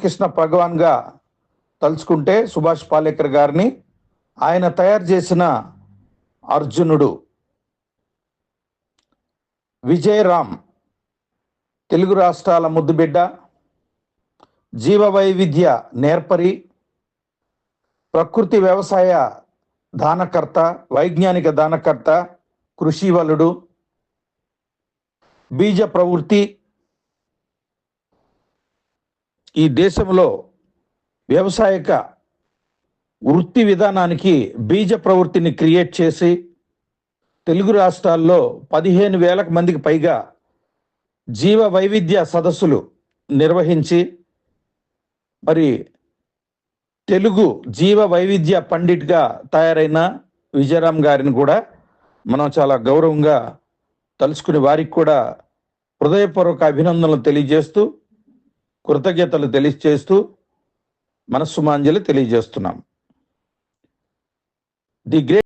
కృష్ణ భగవాన్గా తలుచుకుంటే సుభాష్ పాలేకర్ గారిని, ఆయన తయారు చేసిన అర్జునుడు. విజయరామ్ తెలుగు రాష్ట్రాల ముద్దుబిడ్డ, జీవ వైవిధ్య నేర్పరి, ప్రకృతి వ్యవసాయ దానకర్త, వైజ్ఞానిక దానకర్త, కృషివలుడు, బీజ ప్రవృత్తి. ఈ దేశంలో వ్యవసాయక వృత్తి విధానానికి బీజ ప్రవృత్తిని క్రియేట్ చేసి తెలుగు రాష్ట్రాల్లో 15,000 మందికి పైగా జీవ వైవిధ్య సదస్సులు నిర్వహించి, మరి తెలుగు జీవ వైవిధ్య పండిట్గా తయారైన విజయరామ్ గారిని కూడా మనం చాలా గౌరవంగా తలుచుకుని వారికి కూడా హృదయపూర్వక అభినందనలు తెలియజేస్తూ, కృతజ్ఞతలు తెలియజేస్తూ మనస్సుమాంజలి తెలియజేస్తున్నాం. The great